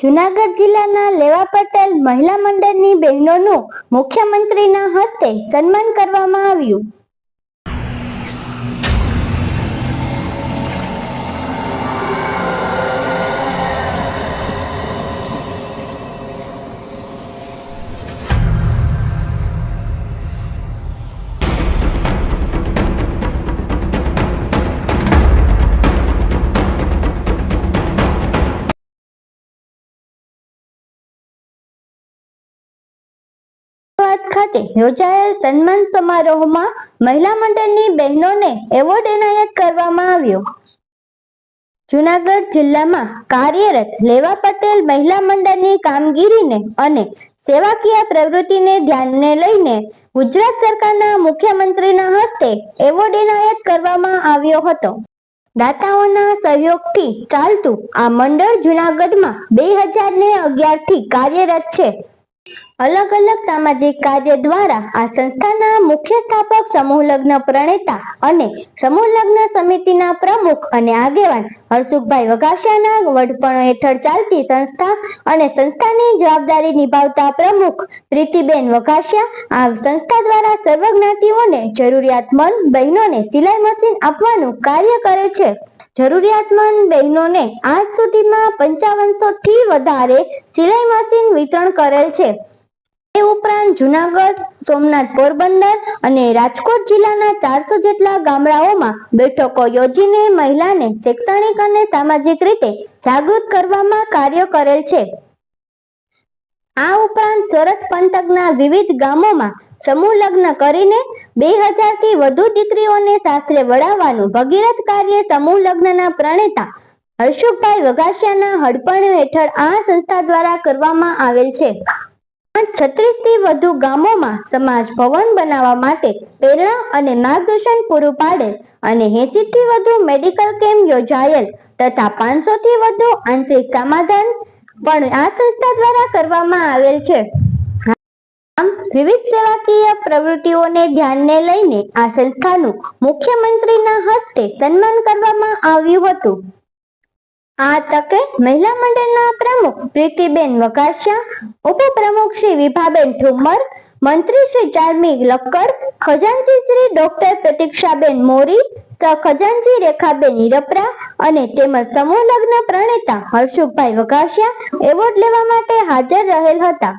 જૂનાગઢ જિલ્લાના લેવા પટેલ મહિલા મંડળની બહેનોનું મુખ્યમંત્રીના હસ્તે સન્માન કરવામાં આવ્યું। ખાતે યોજાયેલ સન્માન સમારોહમાં મહિલા મંડળની બહેનોને એવોર્ડ એનાયત કરવામાં આવ્યો। જૂનાગઢ જિલ્લામાં કાર્યરત લેવા પટેલ મહિલા મંડળની કામગીરીને અને સેવાકીય પ્રવૃત્તિને ધ્યાને લઈને ગુજરાત સરકારના મુખ્યમંત્રીના હસ્તે એવોર્ડ એનાયત કરવામાં આવ્યો હતો। દાતાઓના સહયોગથી ચાલતું આ મંડળ જૂનાગઢમાં 2011 થી કાર્યરત છે। અલગ અલગ સામાજિક કાર્ય દ્વારા આ સંસ્થાના મુખ્ય સ્થાપક, સમૂહ લગ્ન પ્રણેતા અને સમૂહ લગ્ન સમિતિના પ્રમુખ અને આગેવાન હરસુખભાઈ વઘાસિયાના વડપણ હેઠળ ચાલતી સંસ્થા અને સંસ્થાની જવાબદારી નિભાવતા પ્રમુખ પ્રીતિબેન વઘાસિયા આ સંસ્થા દ્વારા સર્વ જ્ઞાતિઓને જરૂરિયાતમંદ બહેનોને સિલાઈ મશીન આપવાનું કાર્ય કરે છે। જરૂરિયાતમંદ બહેનોને આજ સુધીમાં 5500 થી વધારે સિલાઈ મશીન વિતરણ કરેલ છે। એ ઉપરાંત જૂનાગઢ, સોમનાથ, પોરબંદર અને રાજકોટ જિલ્લાના 400 જેટલા ગામડાઓમાં બેઠકો યોજીને મહિલાને શૈક્ષણિક અને સામાજિક રીતે જાગૃત કરવામાં કાર્ય કરેલ છે। આ ઉપરાંત સોરઠ પંથકના વિવિધ ગામોમાં સમૂહ લગ્ન કરીને 2000 થી વધુ દીકરીઓને સાસરે વળાવવાનું ભગીરથ કાર્ય સમૂહ લગ્નના પ્રણેતા હરસુખભાઈ વઘાસિયાના હડપણ હેઠળ આ સંસ્થા દ્વારા કરવામાં આવેલ છે। 36 થી વધુ ગામોમાં સમાજ ભવન બનાવવા માટે પ્રેરણા અને માર્ગદર્શન પૂરું પાડેલ અને 80 થી વધુ મેડિકલ કેમ્પ યોજાયેલ તથા 500 થી વધુ આંતરિક સમાધાન પણ આ સંસ્થા દ્વારા કરવામાં આવેલ છે। આમ વિવિધ સેવાકીય પ્રવૃત્તિઓને ધ્યાને લઈને આ સંસ્થાનું મુખ્યમંત્રીના હસ્તે સન્માન કરવામાં આવ્યું હતું। આ તકે મહિલા મંડળના પ્રમુખ પ્રીતિબેન વઘાસિયા, ઉપપ્રમુખ શ્રી વિભાબેન ઠુમ્મર, મંત્રી શ્રી ચારમી લક્કડ, ખજાનચી શ્રી ડોક્ટર પ્રતીક્ષાબેન મોરી, સહખજાનચી રેખાબેન હિરપરા અને તેમજ સમૂહ લગ્ન પ્રણેતા હરસુખભાઈ વઘાસિયા એવોર્ડ લેવા માટે હાજર રહેલ હતા।